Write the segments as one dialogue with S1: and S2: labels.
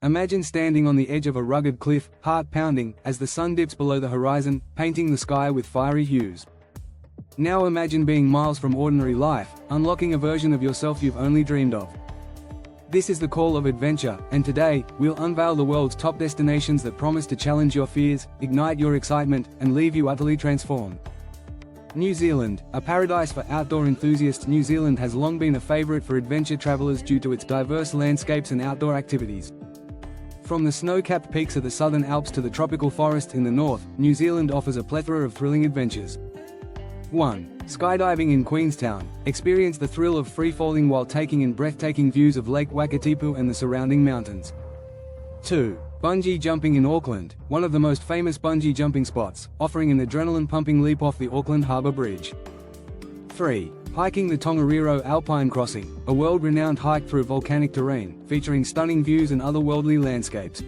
S1: Imagine standing on the edge of a rugged cliff, heart pounding, as the sun dips below the horizon, painting the sky with fiery hues. Now imagine being miles from ordinary life, unlocking a version of yourself you've only dreamed of. This is the call of adventure, and today, we'll unveil the world's top destinations that promise to challenge your fears, ignite your excitement, and leave you utterly transformed. New Zealand, a paradise for outdoor enthusiasts. New Zealand has long been a favorite for adventure travelers due to its diverse landscapes and outdoor activities. From the snow-capped peaks of the Southern Alps to the tropical forests in the north, New Zealand offers a plethora of thrilling adventures. 1. Skydiving in Queenstown. Experience the thrill of free-falling while taking in breathtaking views of Lake Wakatipu and the surrounding mountains. 2. Bungee jumping in Auckland, one of the most famous bungee jumping spots, offering an adrenaline-pumping leap off the Auckland Harbour Bridge. 3. Hiking the Tongariro Alpine Crossing, a world-renowned hike through volcanic terrain, featuring stunning views and otherworldly landscapes.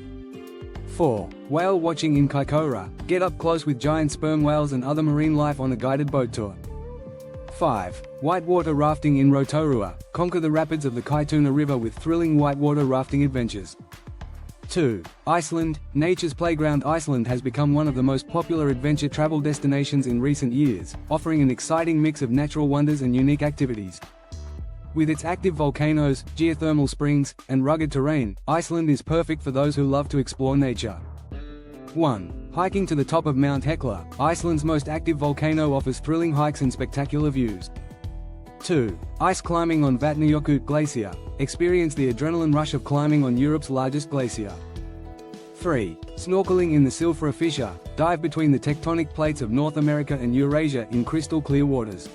S1: 4. Whale watching in Kaikoura. Get up close with giant sperm whales and other marine life on a guided boat tour. 5. Whitewater rafting in Rotorua. Conquer the rapids of the Kaituna River with thrilling whitewater rafting adventures. 2. Iceland. Nature's playground. Iceland has become one of the most popular adventure travel destinations in recent years, offering an exciting mix of natural wonders and unique activities. With its active volcanoes, geothermal springs, and rugged terrain, Iceland is perfect for those who love to explore nature. 1. Hiking to the top of Mount Hekla. Iceland's most active volcano offers thrilling hikes and spectacular views. 2. Ice climbing on Vatnajökull Glacier. Experience the adrenaline rush of climbing on Europe's largest glacier. 3. Snorkeling in the Silfra Fissure. Dive between the tectonic plates of North America and Eurasia in crystal clear waters.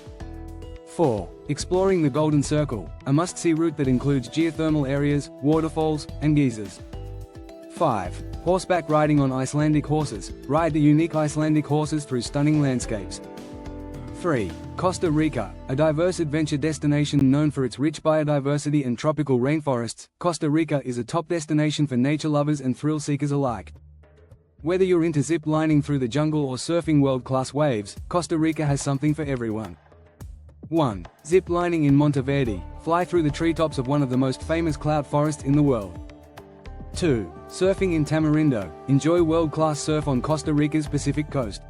S1: 4. Exploring the Golden Circle, a must-see route that includes geothermal areas, waterfalls, and geysers. 5. Horseback riding on Icelandic horses. Ride the unique Icelandic horses through stunning landscapes. 3. Costa Rica, a diverse adventure destination known for its rich biodiversity and tropical rainforests. Costa Rica is a top destination for nature lovers and thrill seekers alike. Whether you're into zip lining through the jungle or surfing world-class waves, Costa Rica has something for everyone. 1. Zip lining in Monteverde. Fly through the treetops of one of the most famous cloud forests in the world. 2. Surfing in Tamarindo. Enjoy world-class surf on Costa Rica's Pacific coast.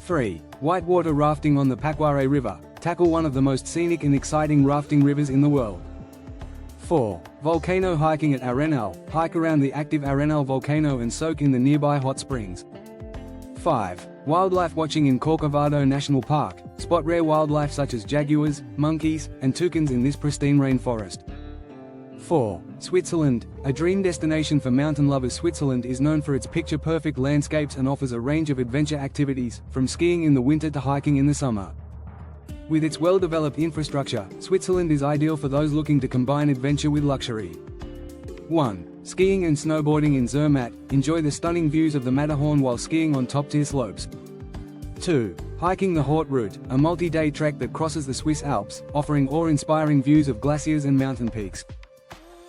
S1: 3. Whitewater rafting on the Pacuare River. Tackle one of the most scenic and exciting rafting rivers in the world. 4. Volcano hiking at Arenal. Hike around the active Arenal volcano and soak in the nearby hot springs. 5. Wildlife watching in Corcovado National Park. Spot rare wildlife such as jaguars, monkeys, and toucans in this pristine rainforest. 4. Switzerland, a dream destination for mountain lovers. Switzerland is known for its picture-perfect landscapes and offers a range of adventure activities, from skiing in the winter to hiking in the summer. With its well-developed infrastructure, Switzerland is ideal for those looking to combine adventure with luxury. 1. Skiing and snowboarding in Zermatt. Enjoy the stunning views of the Matterhorn while skiing on top-tier slopes. 2. Hiking the Haute Route, a multi-day trek that crosses the Swiss Alps, offering awe-inspiring views of glaciers and mountain peaks.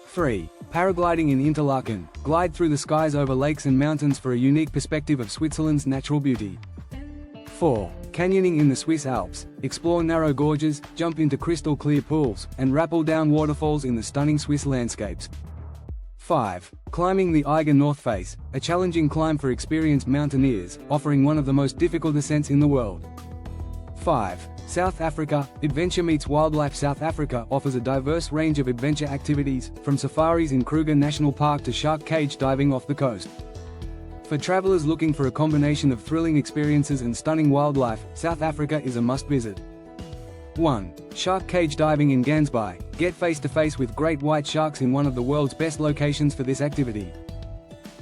S1: 3. Paragliding in Interlaken. Glide through the skies over lakes and mountains for a unique perspective of Switzerland's natural beauty. 4. Canyoning in the Swiss Alps. Explore narrow gorges, jump into crystal-clear pools, and rappel down waterfalls in the stunning Swiss landscapes. 5. Climbing the Eiger North Face, a challenging climb for experienced mountaineers, offering one of the most difficult ascents in the world. 5. South Africa. Adventure meets wildlife. South Africa offers a diverse range of adventure activities, from safaris in Kruger National Park to shark cage diving off the coast. For travelers looking for a combination of thrilling experiences and stunning wildlife, South Africa is a must-visit. 1. Shark cage diving in Gansbaai. Get face-to-face with great white sharks in one of the world's best locations for this activity.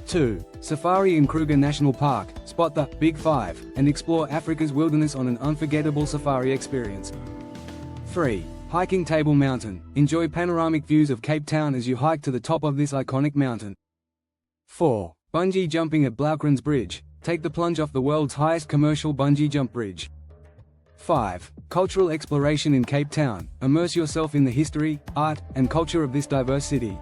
S1: 2. Safari in Kruger National Park. Spot the Big Five and explore Africa's wilderness on an unforgettable safari experience. 3. Hiking Table Mountain. Enjoy panoramic views of Cape Town as you hike to the top of this iconic mountain. 4. Bungee jumping at Blaukrans Bridge. Take the plunge off the world's highest commercial bungee jump bridge. 5. Cultural exploration in Cape Town. Immerse yourself in the history, art, and culture of this diverse city.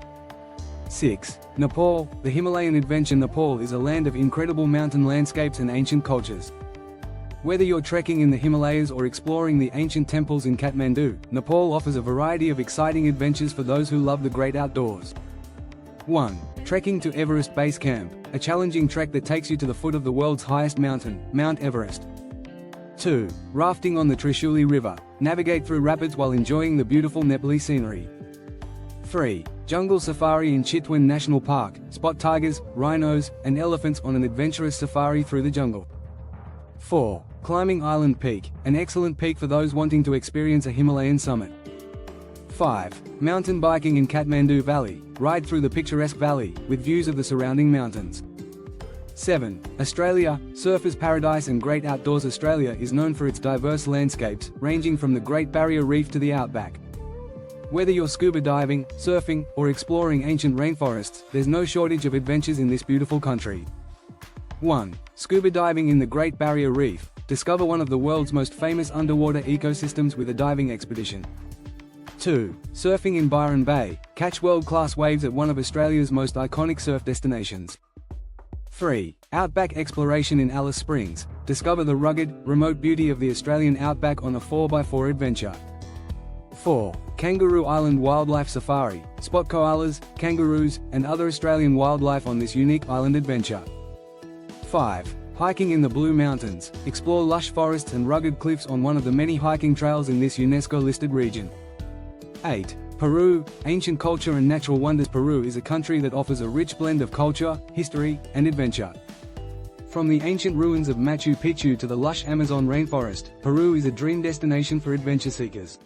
S1: 6. Nepal. The Himalayan adventure. Nepal is a land of incredible mountain landscapes and ancient cultures. Whether you're trekking in the Himalayas or exploring the ancient temples in Kathmandu, Nepal offers a variety of exciting adventures for those who love the great outdoors. 1. Trekking to Everest Base Camp, a challenging trek that takes you to the foot of the world's highest mountain, Mount Everest. 2. Rafting on the Trishuli River, navigate through rapids while enjoying the beautiful Nepalese scenery. 3. Jungle safari in Chitwan National Park, spot tigers, rhinos, and elephants on an adventurous safari through the jungle. 4. Climbing Island Peak, an excellent peak for those wanting to experience a Himalayan summit. 5. Mountain biking in Kathmandu Valley, ride through the picturesque valley, with views of the surrounding mountains. 7. Australia, surfers' paradise and great outdoors. Australia is known for its diverse landscapes, ranging from the Great Barrier Reef to the outback. Whether you're scuba diving, surfing, or exploring ancient rainforests, there's no shortage of adventures in this beautiful country. 1. Scuba diving in the Great Barrier Reef, discover one of the world's most famous underwater ecosystems with a diving expedition. 2. Surfing in Byron Bay, catch world-class waves at one of Australia's most iconic surf destinations. 3. Outback exploration in Alice Springs, discover the rugged, remote beauty of the Australian outback on a 4x4 adventure. 4. Kangaroo Island Wildlife Safari, spot koalas, kangaroos, and other Australian wildlife on this unique island adventure. 5. Hiking in the Blue Mountains, explore lush forests and rugged cliffs on one of the many hiking trails in this UNESCO-listed region. 8. Peru, ancient culture and natural wonders. Peru is a country that offers a rich blend of culture, history, and adventure. From the ancient ruins of Machu Picchu to the lush Amazon rainforest, Peru is a dream destination for adventure seekers.